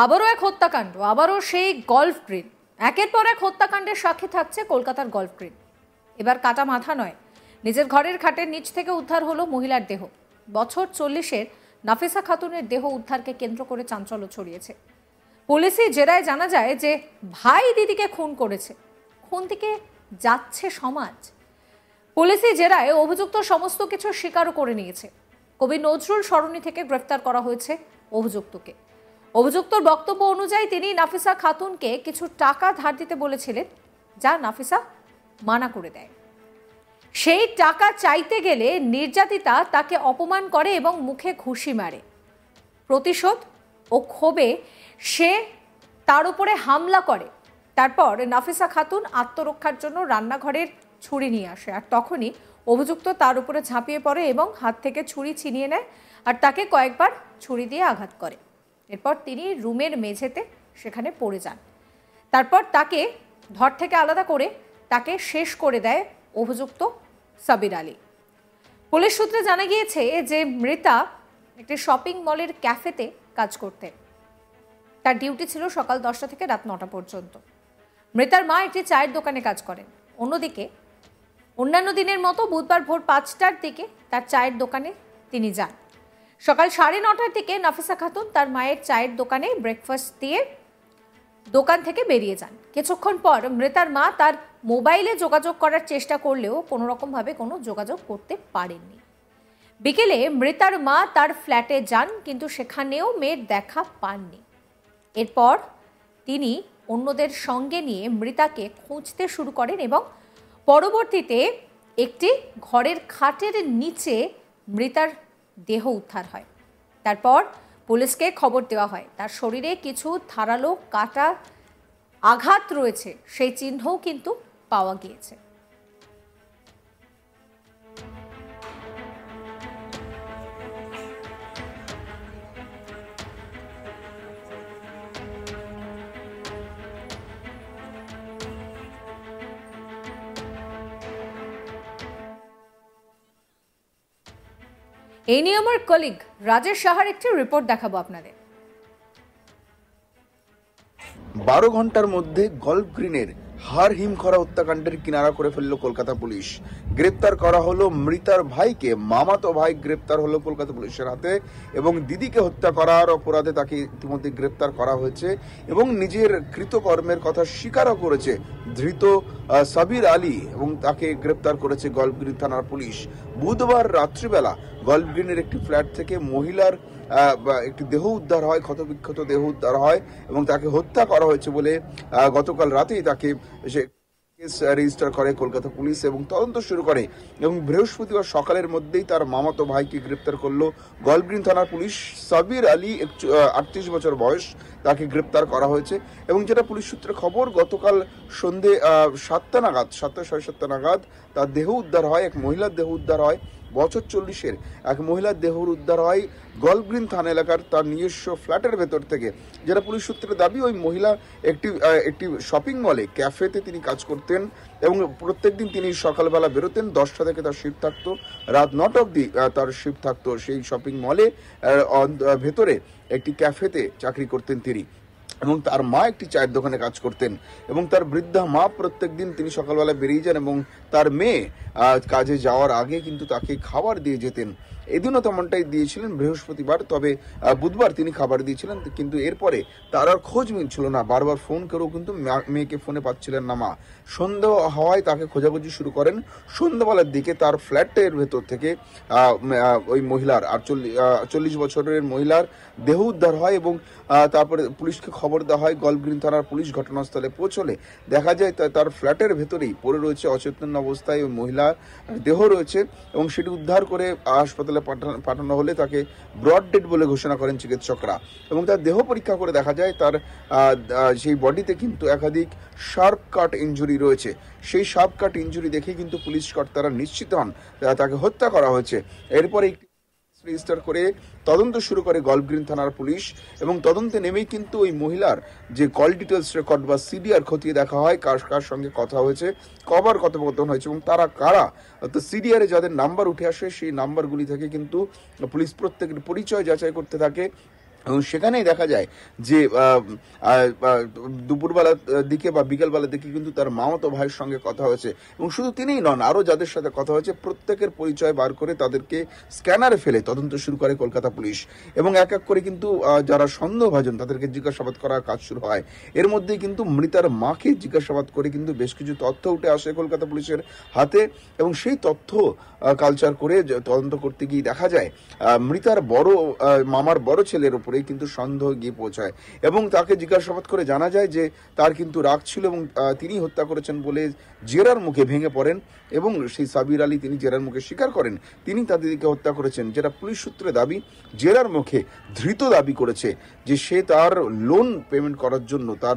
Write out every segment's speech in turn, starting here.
আবারও এক হত্যাকাণ্ড, আবারও সেই গল্ফ গ্রিন। একের পর এক হত্যাকাণ্ডের সাক্ষী থাকছে কলকাতার গল্ফ গ্রিন। এবার কাটা মাথা নয়, নিজের ঘরের খাটের নিচ থেকে উদ্ধার হলো মহিলার দেহ। বছর 40-এর নাফিসা খাতুনের দেহ উদ্ধারকে কেন্দ্র করে চাঞ্চল্য ছড়িয়েছে। পুলিশি জেরায় জানা যায় যে ভাই দিদিকে খুন করেছে। খুন থেকে যাচ্ছে সমাজ। পুলিশি জেরায় অভিযুক্ত সমস্ত কিছু স্বীকারও করে নিয়েছে। কবি নজরুল সরণি থেকে গ্রেফতার করা হয়েছে অভিযুক্তকে। অভিযুক্তর বক্তব্য অনুযায়ী তিনি নাফিসা খাতুনকে কিছু টাকা ধার দিতে বলেছিলেন, যা নাফিসা মানা করে দেয়। সেই টাকা চাইতে গেলে নির্যাতিতা তাকে অপমান করে এবং মুখে ঘুষি মারে। প্রতিশোধ ও ক্ষোভে সে তার উপরে হামলা করে। তারপর নাফিসা খাতুন আত্মরক্ষার জন্য রান্নাঘরের ছুরি নিয়ে আসে, আর তখনই অভিযুক্ত তার উপরে ঝাঁপিয়ে পড়ে এবং হাত থেকে ছুরি ছিনিয়ে নেয় আর তাকে কয়েকবার ছুরি দিয়ে আঘাত করে। এরপর তিনি রুমের মেঝেতে সেখানে পড়ে যান। তারপর তাকে ধর থেকে আলাদা করে তাকে শেষ করে দেয় অভিযুক্ত সাবির আলী। পুলিশ সূত্রে জানা গিয়েছে যে মৃতা একটি শপিং মলের ক্যাফেতে কাজ করতেন। তার ডিউটি ছিল সকাল 10টা থেকে রাত 9টা পর্যন্ত। মৃতার মা একটি চায়ের দোকানে কাজ করেন। অন্যদিকে অন্যান্য দিনের মতো বুধবার ভোর 5টার দিকে তার চায়ের দোকানে তিনি যান। সকাল 9:30টার দিকে নাফিসা খাতুন তার মায়ের চায়ের দোকানে ব্রেকফাস্ট দিয়ে দোকান থেকে বেরিয়ে যান। কিছুক্ষণ পর মৃতার মা তার মোবাইলে যোগাযোগ করার চেষ্টা করলেও কোনো রকমভাবে কোনো যোগাযোগ করতে পারেননি। বিকেলে মৃতার মা তার ফ্ল্যাটে যান, কিন্তু সেখানেও মেয়ের দেখা পাননি। এরপর তিনি অন্যদের সঙ্গে নিয়ে মৃতাকে খুঁজতে শুরু করেন এবং পরবর্তীতে একটি ঘরের খাটের নিচে মৃতার দেহ উদ্ধার হয়। তারপর পুলিশকে খবর দেওয়া হয়। তার শরীরে কিছু ধারালো কাটা আঘাত রয়েছে, সেই চিহ্নও কিন্তু পাওয়া গিয়েছে। এই নিয়ে আমার কলিগ রাজেশ সাহার একটি রিপোর্ট দেখাবো আপনাদের। 12 ঘন্টার মধ্যে গল্ফ গ্রিনের হার হিমখরা হত্যাকাণ্ডের কিনারা করে ফেলল কলকাতা পুলিশ। গ্রেপ্তার করা হলো মৃতার ভাইকে। মামাতো ভাই গ্রেপ্তার হলো কলকাতা পুলিশের হাতে এবং দিদিকে হত্যা করার অপরাধে তাকে ইতিমধ্যে গ্রেপ্তার করা হয়েছে এবং নিজের কৃতকর্মের কথা স্বীকারও করেছে ধৃত সাবির আলী এবং তাকে গ্রেপ্তার করেছে গল্ফ গ্রিন থানার পুলিশ। বুধবার রাত্রিবেলা গল্ফ গ্রিনের একটি ফ্ল্যাট থেকে মহিলার একটি দেহ উদ্ধার হয়, ক্ষতবিক্ষত দেহ উদ্ধার হয় এবং তাকে হত্যা করা হয়েছে বলে গতকাল রাতেই তাকে কেস রেজিস্টার করে কলকাতা পুলিশ এবং তদন্ত শুরু করে এবং বৃহস্পতিবার সকালের মধ্যেই তার মামাতো ভাইকে গ্রেপ্তার করলো গল্ফ গ্রিন থানার পুলিশ। সাবির আলী 38 বছর বয়স, তাকে গ্রেপ্তার করা হয়েছে এবং যেটা পুলিশ সূত্রে খবর, গতকাল সন্ধে 7টা নাগাদ 7:30 নাগাদ তার দেহ উদ্ধার হয়, এক মহিলার দেহ উদ্ধার হয়। বছর 40-এর এক মহিলার দেহ উদ্ধার হয় গল্ফ গ্রিন থানা এলাকার তার নিজস্ব ফ্ল্যাটের ভেতর থেকে। যেটা পুলিশ সূত্রে দাবি, ওই মহিলা একটি শপিং মলে ক্যাফেতে তিনি কাজ করতেন এবং প্রত্যেকদিন তিনি সকালবেলা বেরোতেন। 10টা থেকে তার শিফট থাকতো, রাত 9টা অবধি তার শিফট থাকতো। সেই শপিং মলে ভেতরে একটি ক্যাফেতে চাকরি করতেন তিনি এবং তার মা একটি চায়ের দোকানে কাজ করতেন এবং তার বৃদ্ধা মা প্রত্যেকদিন তিনি সকালবেলা বেরিয়ে যান এবং তার মেয়ে কাজে যাওয়ার আগে কিন্তু তাকে খাবার দিয়ে যেতেন। এদিনও তেমনটাই দিয়েছিলেন বৃহস্পতিবার, তবে বুধবার তিনি খাবার দিয়েছিলেন, কিন্তু এরপরে তার আর খোঁজ মিলছিল না। বারবার ফোন করেও কিন্তু মেয়েকে ফোনে পাচ্ছিলেন না মা। সন্দেহ হওয়ায় তাকে খোঁজাখুঁজি শুরু করেন। সন্ধ্যাবেলার দিকে তার ফ্ল্যাটের ভেতর থেকে ওই মহিলার 40 বছরের মহিলার দেহ উদ্ধার হয় এবং তারপরে পুলিশকে খবর দেওয়া হয়। গল্ফ গ্রিন থানার পুলিশ ঘটনাস্থলে পৌঁছলে দেখা যায় তার ফ্ল্যাটের ভেতরেই পড়ে রয়েছে অচেতন অবস্থায় ওই মহিলার দেহ রয়েছে এবং সেটি উদ্ধার করে হাসপাতালে পাঠানো হলে তাকে ব্রড ডেড বলে ঘোষণা করেন চিকিৎসকরা এবং তার দেহ পরীক্ষা করে দেখা যায় তার সেই বডিতে কিন্তু একাধিক শার্প কাট ইনজুরি রয়েছে। সেই শার্প কাট ইনজুরি দেখে কিন্তু পুলিশ কর্তারা নিশ্চিত হন তাকে হত্যা করা হয়েছে। এরপরে রেজিস্টার করে তদন্ত শুরু করে গল্ফ গ্রিন থানার পুলিশ এবং তদন্তে নেমেই কিন্তু ওই মহিলার যে কল ডিটেলস রেকর্ড বা সিডিআর খতিয়ে দেখা হয়, কার সঙ্গে কথা হয়েছে, কবার কথোপকথন হয়েছে এবং তারা কারা। তো সিডিআরে যাদের নাম্বার উঠে আসে সেই নাম্বারগুলি থেকে কিন্তু পুলিশ প্রত্যেকের পরিচয় যাচাই করতে থাকে এবং সেখানেই দেখা যায় যে দুপুরবেলার দিকে বা বিকেলবেলার দিকে কিন্তু তার মামাতো ভাইয়ের সঙ্গে কথা হয়েছে এবং শুধু তিনিই নন, আরও যাদের সাথে কথা হয়েছে প্রত্যেকের পরিচয় বার করে তাদেরকে স্ক্যানারে ফেলে তদন্ত শুরু করে কলকাতা পুলিশ এবং এক এক করে কিন্তু যারা সন্দেহভাজন তাদেরকে জিজ্ঞাসাবাদ করার কাজ শুরু হয়। এর মধ্যেই কিন্তু মৃতার মাকে জিজ্ঞাসাবাদ করে কিন্তু বেশ কিছু তথ্য উঠে আসে কলকাতা পুলিশের হাতে এবং সেই তথ্য কালচার করে তদন্ত করতে গিয়ে দেখা যায় মৃতার মামার বড় ছেলের উপরেই কিন্তু সন্দেহ গিয়ে পৌঁছায় এবং তাকে জিজ্ঞাসাবাদ করে জানা যায় যে তার কিন্তু রাগ ছিল এবং তিনি হত্যা করেছেন বলে জেরার মুখে ভেঙে পড়েন এবং সেই সাবির আলী তিনি জেরার মুখে স্বীকার করেন তিনি তাদেরকে হত্যা করেছেন, যেটা পুলিশ সূত্রে দাবি। জেরার মুখে ধৃত দাবি করেছে যে সে তার লোন পেমেন্ট করার জন্য তার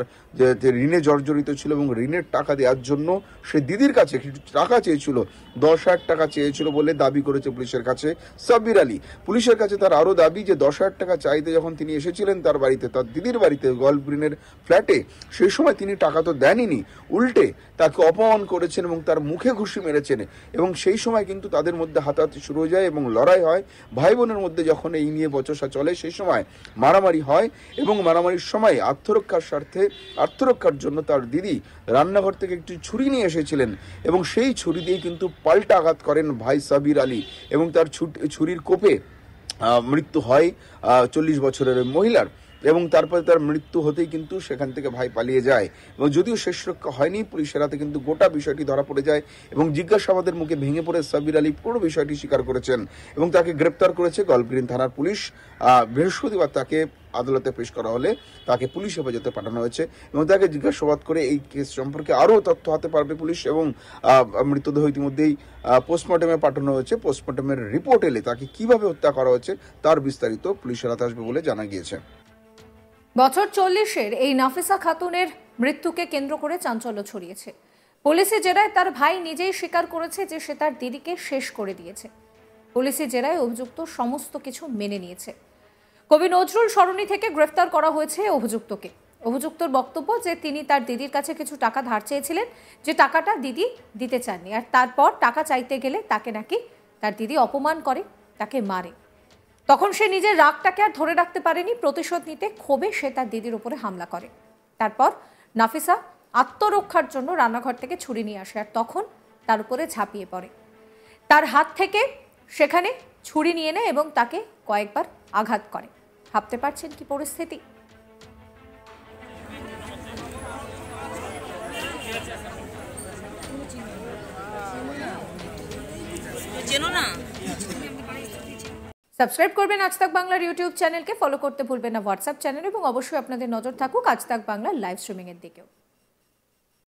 যে ঋণে জর্জরিত ছিল এবং ঋণের টাকা দেওয়ার জন্য সে দিদির কাছে কিছু টাকা চেয়েছিল, 10,000 টাকা চেয়েছিল বলে দাবি করেছে পুলিশের কাছে সাব্বির আলী। পুলিশের কাছে তার আরও দাবি যে 10,000 টাকা চাইতে যখন তিনি এসেছিলেন তার বাড়িতে, তার দিদির বাড়িতে গল্ফ গ্রিনের ফ্ল্যাটে, সেই সময় তিনি টাকা তো দেনইনি, উল্টে তাকে অপমান করেছেন এবং তার মুখে ঘুষি মেরেছেন এবং সেই সময় কিন্তু তাদের মধ্যে হাতাহাতি শুরু হয়ে যায় এবং লড়াই হয়। ভাই বোনের মধ্যে যখন এই নিয়ে বচসা চলে সেই সময় মারামারি হয় এবং মারামারির সময় আত্মরক্ষার জন্য তার দিদি রান্নাঘর থেকে একটি ছুরি নিয়ে এসেছিলেন এবং সেই ছুরি দিয়ে কিন্তু পাল্টা আঘাত করেন ভাই সাবির আলী এবং তার ছুরির কোপে মৃত্যু হয় 40 বছরের মহিলার এবং তারপরে তার মৃত্যু হতেই কিন্তু সেখান থেকে ভাই পালিয়ে যায় এবং যদিও শেষ রক্ষা হয়নি, পুলিশের হাতে কিন্তু গোটা বিষয়টি ধরা পড়ে যায় এবং জিজ্ঞাসাবাদের মুখে ভেঙে পড়ে সাবির আলী পুরো বিষয়টি স্বীকার করেছেন এবং তাকে গ্রেপ্তার করেছে গল্ফ গ্রিন থানার পুলিশ। বৃহস্পতিবার তাকে আদালতে পেশ করা হলে তাকে পুলিশ হেফাজতে পাঠানো হয়েছে এবং তাকে জিজ্ঞাসাবাদ করে এই কেস সম্পর্কে আরও তথ্য হাতে পারবে পুলিশ এবং মৃতদেহ ইতিমধ্যেই পোস্টমর্টমে পাঠানো হয়েছে। পোস্টমর্টমের রিপোর্ট এলে তাকে কিভাবে হত্যা করা হয়েছে তার বিস্তারিত পুলিশের হাতে আসবে বলে জানা গিয়েছে। বছর 40-এর এই নাফিসা খাতুনের মৃত্যুকে কেন্দ্র করে চাঞ্চল্য ছড়িয়েছে। পুলিশি জেরায় তার ভাই নিজেই স্বীকার করেছে যে সে তার দিদিকে শেষ করে দিয়েছে। পুলিশি জেরায় অভিযুক্ত সমস্ত কিছু মেনে নিয়েছে। কবি নজরুল সরণি থেকে গ্রেফতার করা হয়েছে অভিযুক্তকে। অভিযুক্তর বক্তব্য যে তিনি তার দিদির কাছে কিছু টাকা ধার চেয়েছিলেন, যে টাকাটা দিদি দিতে চাননি, আর তারপর টাকা চাইতে গেলে তাকে নাকি তার দিদি অপমান করে, তাকে মারে। তখন সে নিজের রাগটাকে আর ধরে রাখতে পারেনি, প্রতিশোধ নিতে ক্ষোভে সে তার দিদির উপরে হামলা করে। তারপর নাফিসা আত্মরক্ষার জন্য রান্নাঘর থেকে ছুরি নিয়ে আসে আর তখন তার উপরে ঝাঁপিয়ে পড়ে। তার হাত থেকে সেখানে ছুরি নিয়ে নেয় এবং তাকে কয়েকবার আঘাত করে। ভাবতে পারছেন কি পরিস্থিতি? সাবস্ক্রাইব করবেন আজ তাক বাংলার ইউটিউব চ্যানেলকে, ফলো করতে ভুলবেন না হোয়াটসঅ্যাপ চ্যানেল এবং অবশ্যই আপনাদের নজর থাকুক আজ তাক বাংলার লাইভ স্ট্রিমিং এর দিকেও।